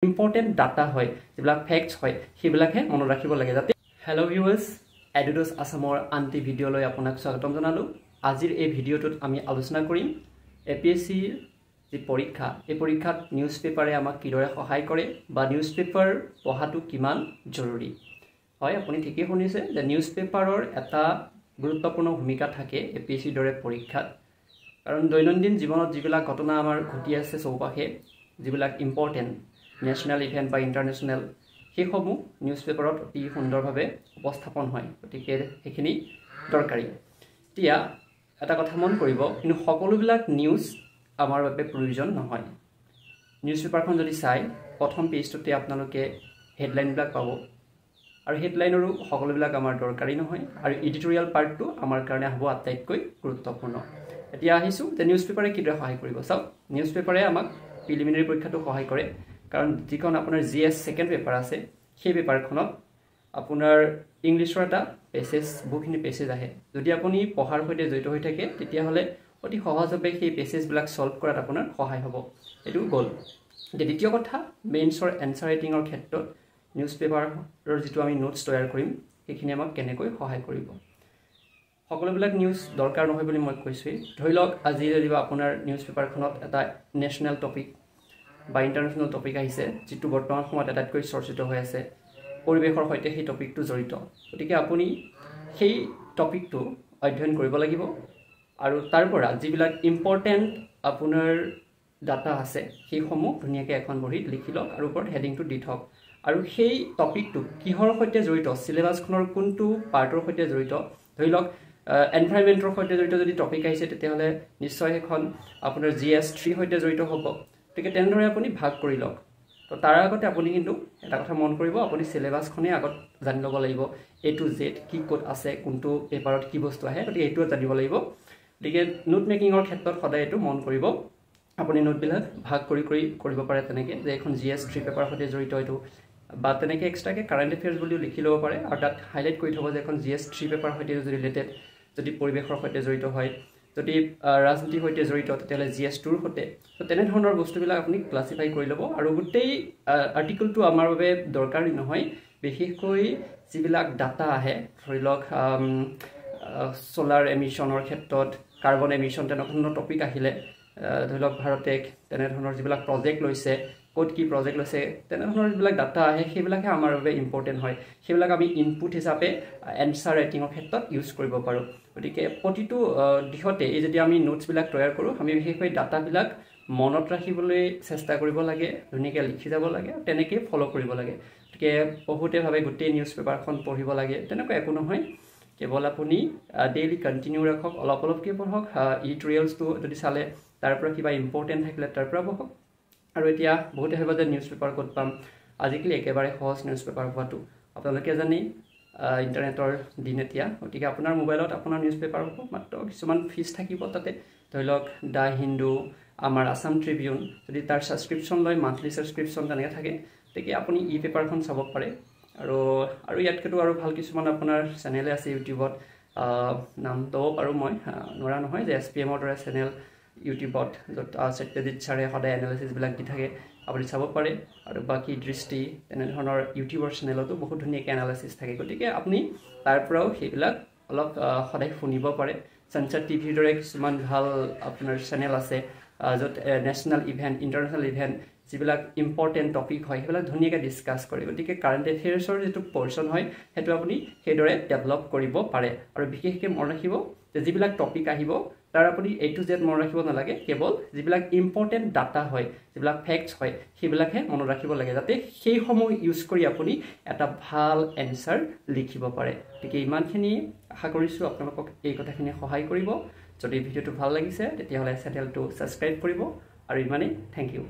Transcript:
important data হয় যিবিলাক facts হয় সেইবিলাকহে মনত ৰাখিব লাগে যাতে হেল্ল' ভিউৱাৰ্ছ এডুডছ আছামৰ আনটি ভিডিঅ'লৈ আপোনাক স্বাগতম জনালোঁ আজিৰ এই ভিডিঅ'টোত আমি আলোচনা কৰিম এপিএছচিৰ যি পৰীক্ষা এই পৰীক্ষাত নিউজ পেপাৰে আমাক কিদৰে সহায় কৰে বা নিউজ পেপাৰ পঢ়াটো কিমান জৰুৰী হয় আপুনি ঠিকই শুনিছে যে নিউজ পেপাৰৰ এটা গুৰুত্বপূৰ্ণ ভূমিকা থাকে এপিএছচিৰ দৰে পৰীক্ষাত কাৰণ দৈনন্দিন জীৱনত যিবিলাক ঘটনা আমাৰ ঘটি আছে চৌপাশে যিবিলাক ইম্পৰ্টেণ্ট নেশ্যনেল ইভেন্ট বা ইণ্টাৰনেশ্যনেল সেইসমূহ নিউজ পেপাৰত অতি সুন্দৰভাৱে উপস্থাপন হয় গতিকে সেইখিনি দৰকাৰী এতিয়া এটা কথা মন কৰিব কিন্তু সকলোবিলাক নিউজ আমাৰ বাবে প্ৰয়োজন নহয় নিউজ পেপাৰখন যদি চাই প্ৰথম পেজটোতে আপোনালোকে হেডলাইনবিলাক পাব আৰু হেডলাইনৰো সকলোবিলাক আমাৰ দৰকাৰী নহয় আৰু এডিটৰিয়েল পাৰ্টটো আমাৰ কাৰণে হ'ব আটাইতকৈ গুৰুত্বপূৰ্ণ এতিয়া আহিছোঁ যে নিউজ পেপাৰে কিদৰে সহায় কৰিব চাওক নিউজ পেপাৰে আমাক প্ৰিলিমিনাৰী পৰীক্ষাটো সহায় কৰে কাৰণ যিখন আপোনাৰ জিএছ ছেকেণ্ড পেপাৰ আছে সেই পেপাৰখনত আপোনাৰ ইংলিছৰ এটা পেছেজ বহুখিনি পেছেজ আহে যদি আপুনি পঢ়াৰ সৈতে জড়িত হৈ থাকে তেতিয়াহ'লে অতি সহজভাৱে সেই পেছেজবিলাক ছল্ভ কৰাত আপোনাৰ সহায় হ'ব এইটো গ'ল দ্বিতীয় কথা মেইনছৰ এনচাৰ ৰাইটিঙৰ ক্ষেত্ৰত নিউজ পেপাৰৰ যিটো আমি নোটছ তৈয়াৰ কৰিম সেইখিনি আমাক কেনেকৈ সহায় কৰিব সকলোবিলাক নিউজ দৰকাৰ নহয় বুলি মই কৈছোঁৱেই ধৰি লওক আজি যদি আপোনাৰ নিউজ পেপাৰখনত এটা নেশ্যনেল টপিক বা ইণ্টাৰনেশ্যনেল টপিক আহিছে যিটো বৰ্তমান সময়ত আটাইতকৈ চৰ্চিত হৈ আছে পৰিৱেশৰ সৈতে সেই টপিকটো জড়িত গতিকে আপুনি সেই টপিকটো অধ্যয়ন কৰিব লাগিব আৰু তাৰ পৰা যিবিলাক ইম্পৰ্টেণ্ট আপোনাৰ ডাটা আছে সেইসমূহ ধুনীয়াকৈ এখন বহীত লিখি লওক আৰু ওপৰত হেডিংটো দি থওক আৰু সেই টপিকটো কিহৰ সৈতে জড়িত চিলেবাছখনৰ কোনটো পাৰ্টৰ সৈতে জড়িত ধৰি লওক এনভাইৰনমেণ্টৰ সৈতে জড়িত যদি টপিক আহিছে তেতিয়াহ'লে নিশ্চয় সেইখন আপোনাৰ GS3 সৈতে জড়িত হ'ব গতিকে তেনেদৰে আপুনি ভাগ কৰি লওক তো তাৰ আগতে আপুনি কিন্তু এটা কথা মন কৰিব আপুনি চিলেবাছখনেই আগত জানি ল'ব লাগিব A to Z কি ক'ত আছে কোনটো পেপাৰত কি বস্তু আহে গতিকে এইটোও জানিব লাগিব গতিকে নোট মেকিঙৰ ক্ষেত্ৰত সদায় এইটো মন কৰিব আপুনি নোটবিলাক ভাগ কৰি কৰিব পাৰে তেনেকৈ যে এখন GS3 পেপাৰৰ সৈতে জড়িত এইটো বা তেনেকৈ এক্সট্ৰাকৈ কাৰেণ্ট এফেয়াৰ্ছ বুলিও লিখি ল'ব পাৰে আৰু তাত হাইলাইট কৰি থ'ব যে এখন GS3 পেপাৰৰ সৈতে যদি ৰিলেটেড যদি পৰিৱেশৰ সৈতে জড়িত হয় যদি ৰাজনীতিৰ সৈতে জড়িত তেতিয়াহ'লে GS2ৰ সৈতে তো তেনেধৰণৰ বস্তুবিলাক আপুনি ক্লাছিফাই কৰি ল'ব আৰু গোটেই আৰ্টিকলটো আমাৰ বাবে দৰকাৰী নহয় বিশেষকৈ যিবিলাক ডাটা আহে ধৰি লওক ছ'লাৰ এমিশ্যনৰ ক্ষেত্ৰত কাৰ্বন এমিশ্যন তেনেধৰণৰ টপিক আহিলে ধৰি লওক ভাৰতে তেনেধৰণৰ যিবিলাক প্ৰজেক্ট লৈছে ক'ত কি প্ৰজেক্ট লৈছে তেনেধৰণৰ যিবিলাক ডাটা আহে সেইবিলাকহে আমাৰ বাবে ইম্পৰ্টেণ্ট হয় সেইবিলাক আমি ইনপুট হিচাপে এনচাৰ ৰাইটিঙৰ ক্ষেত্ৰত ইউজ কৰিব পাৰোঁ গতিকে প্ৰতিটো দিশতে এই যদি আমি নোটছবিলাক তৈয়াৰ কৰোঁ আমি বিশেষকৈ ডাটাবিলাক মনত ৰাখিবলৈ চেষ্টা কৰিব লাগে ধুনীয়াকৈ লিখি যাব লাগে তেনেকৈ ফ'ল' কৰিব লাগে গতিকে বহুতে ভাবে গোটেই নিউজ পেপাৰখন পঢ়িব লাগে তেনেকুৱা একো নহয় কেৱল আপুনি ডেইলি কণ্টিনিউ ৰাখক অলপ অলপকৈ পঢ়ক এডিটৰিয়েলছটো যদি চালে তাৰ পৰা কিবা ইম্পৰ্টেণ্ট থাকিলে তাৰ পৰা পঢ়ক আৰু এতিয়া বহুতে ভাবে যে নিউজ পেপাৰ ক'ত পাম আজিকালি একেবাৰে সহজ নিউজ পেপাৰ পোৱাটো আপোনালোকে জানেই ইণ্টাৰনেটৰ দিন এতিয়া গতিকে আপোনাৰ মোবাইলত আপোনাৰ নিউজ পেপাৰ হ'ব মাত্ৰ কিছুমান ফিজ থাকিব তাতে ধৰি লওক দ্য হিন্দু আমাৰ আছাম ট্ৰিবিউন যদি তাৰ ছাবস্ক্ৰিপশ্যন লয় মান্থলি ছাবস্ক্ৰিপশ্যন তেনেকৈ থাকে গতিকে আপুনি ই পেপাৰখন চাব পাৰে আৰু ইয়াতকৈতো আৰু ভাল কিছুমান আপোনাৰ চেনেলে আছে ইউটিউবত নাম ল'ব পাৰোঁ মই নোৱাৰা নহয় যে SPMৰ দৰে চেনেল ইউটিউবত য'ত সত্যজিৎ ছাৰে সদায় এনালাইচিছবিলাক দি থাকে আপুনি চাব পাৰে আৰু বাকী দৃষ্টি তেনেধৰণৰ ইউটিউবৰ চেনেলতো বহুত ধুনীয়াকৈ এনালাইচিছ থাকে গতিকে আপুনি তাৰ পৰাও সেইবিলাক অলপ সদায় শুনিব পাৰে সঞ্চাৰ টিভিৰ দৰে কিছুমান ভাল আপোনাৰ চেনেল আছে য'ত নেশ্যনেল ইভেণ্ট ইণ্টাৰনেশ্যনেল ইভেণ্ট যিবিলাক ইম্পৰ্টেণ্ট টপিক হয় সেইবিলাক ধুনীয়াকৈ ডিছকাছ কৰে গতিকে কাৰেণ্ট এফেয়াৰ্ছৰ যিটো পৰ্চন হয় সেইটো আপুনি সেইদৰে ডেভেলপ কৰিব পাৰে আৰু বিশেষকৈ মনত ৰাখিব যে যিবিলাক টপিক আহিব তাৰ আপুনি A to Z মনত ৰাখিব নালাগে কেৱল যিবিলাক ইম্পৰ্টেণ্ট ডাটা হয় যিবিলাক ফেক্টছ হয় সেইবিলাকহে মনত ৰাখিব লাগে যাতে সেইসমূহ ইউজ কৰি আপুনি এটা ভাল এনচাৰ লিখিব পাৰে গতিকে ইমানখিনি আশা কৰিছোঁ আপোনালোকক এই কথাখিনি সহায় কৰিব যদি ভিডিঅ'টো ভাল লাগিছে তেতিয়াহ'লে চেনেলটো ছাবস্ক্ৰাইব কৰিব আৰু ইমানেই থেংক ইউ